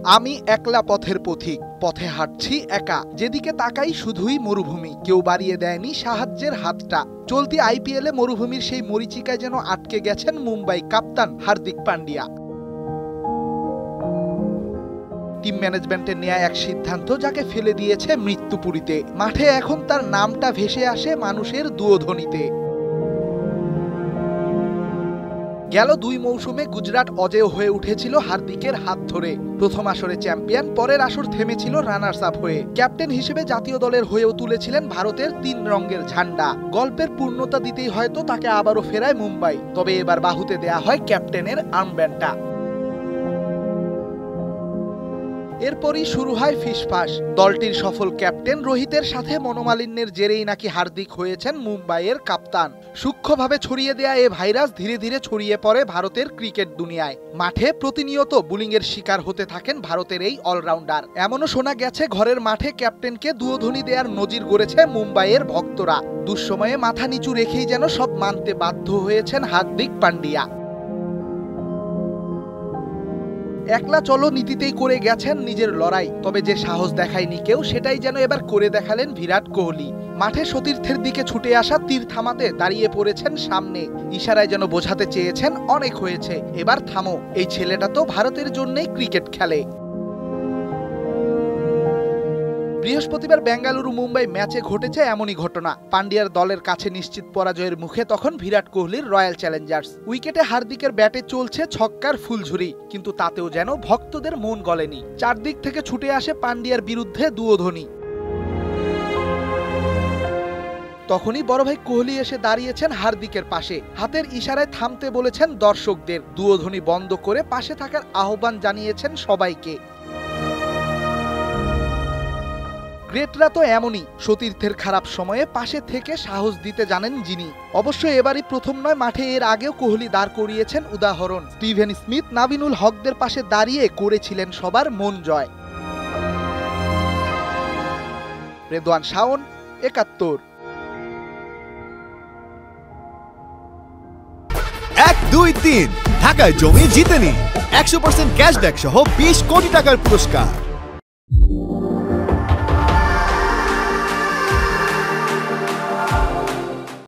আমি একলা পথের পথিক, পথে হাঁটছি একা, যেদিকে তাকাই শুধুই মরুভূমি, কেউ বাড়িয়ে দেয়নি সাহায্যের হাতটা। চলতি আইপিএলে মরুভূমির সেই মরীচিকায় যেন আটকে গেছেন মুম্বাই কাপ্তান হার্দিক পান্ডিয়া। টিম ম্যানেজমেন্টের নেয়া এক সিদ্ধান্ত যাকে ফেলে দিয়েছে মৃত্যুপুরীতে। মাঠে এখন তার নামটা ভেসে আসে মানুষের দুয়োধ্বনিতে। গেল ২ মৌসুমে গুজরাট অজেয় হয়ে উঠেছিল হার্দিকের হাত ধরে। প্রথম আসরে চ্যাম্পিয়ন, পরের আসর থেমেছিল রানার্স আপ হয়ে। ক্যাপ্টেন হিসেবে জাতীয় দলের হয়েও তুলেছিলেন ভারতের ৩ রঙের ঝান্ডা। গল্পের পূর্ণতা দিতেই হয়তো তাকে আবারও ফেরায় মুম্বাই, তবে এবার বাহুতে দেয়া হয় ক্যাপ্টেনের আর্মব্যান্ডটা। এরপরই শুরু হয় ফিসফাস। দলটির সফল ক্যাপ্টেন রোহিতের সাথে মনোমালিন্যের জেরেই নাকি হার্দিক হয়েছেন মুম্বাইয়ের কাপ্তান। সূক্ষ্মভাবে ছড়িয়ে দেয়া এ ভাইরাস ধীরে ধীরে ছড়িয়ে পড়ে ভারতের ক্রিকেট দুনিয়ায়। মাঠে প্রতিনিয়ত বুলিংয়ের শিকার হতে থাকেন ভারতের এই অলরাউন্ডার। এমনও শোনা গেছে ঘরের মাঠে ক্যাপ্টেনকে দুয়োধ্বনি দেওয়ার নজির গড়েছে মুম্বাইয়ের ভক্তরা। দুঃসময়ে মাথা নিচু রেখেই যেন সব মানতে বাধ্য হয়েছেন হার্দিক পান্ডিয়া। একলা চলো নীতিতেই করে গেছেন নিজের লড়াই, তবে যে সাহস দেখায়নি কেউ সেটাই যেন এবার করে দেখালেন বিরাট কোহলি। মাঠে সতীর্থের দিকে ছুটে আসা তীর থামাতে দাঁড়িয়ে পড়েছেন সামনে। ইশারায় যেন বোঝাতে চেয়েছেন অনেক হয়েছে, এবার থামো, এই ছেলেটা তো ভারতের জন্যই ক্রিকেট খেলে। বৃহস্পতিবার বেঙ্গালুরু মুম্বাই ম্যাচে ঘটেছে এমনই ঘটনা। পান্ডিয়ার দলের কাছে নিশ্চিত পরাজয়ের মুখে তখন বিরাট কোহলির রয়্যাল চ্যালেঞ্জার্স। উইকেটে হার্দিকের ব্যাটে চলছে ছক্কার ফুলঝুরি, কিন্তু তাতেও যেন ভক্তদের মন গলেনি। চারদিক থেকে ছুটে আসে পান্ডিয়ার বিরুদ্ধে দুয়োধ্বনি। তখনই বড় ভাই কোহলি এসে দাঁড়িয়েছেন হার্দিকের পাশে, হাতের ইশারায় থামতে বলেছেন দর্শকদের। দুয়োধ্বনি বন্ধ করে পাশে থাকার আহ্বান জানিয়েছেন সবাইকে। গ্রেটরা তো এমনই, সতীর্থের খারাপ সময়ে পাশে থেকে সাহস দিতে জানেন যিনি। অবশ্য এবারই প্রথম নয়, মাঠে এর আগেও কোহলি দাঁড় করিয়েছেন উদাহরণ। স্টিভেন স্মিথ, নাবিনুল হকদের পাশে দাঁড়িয়ে করেছিলেন সবার মন জয়। রেদওয়ান শাওন, ৭১। ১, ২, ৩ ঢাকায় জমি জিতে নিন ১০০% ক্যাশব্যাক সহ ২০ কোটি টাকার পুরস্কার।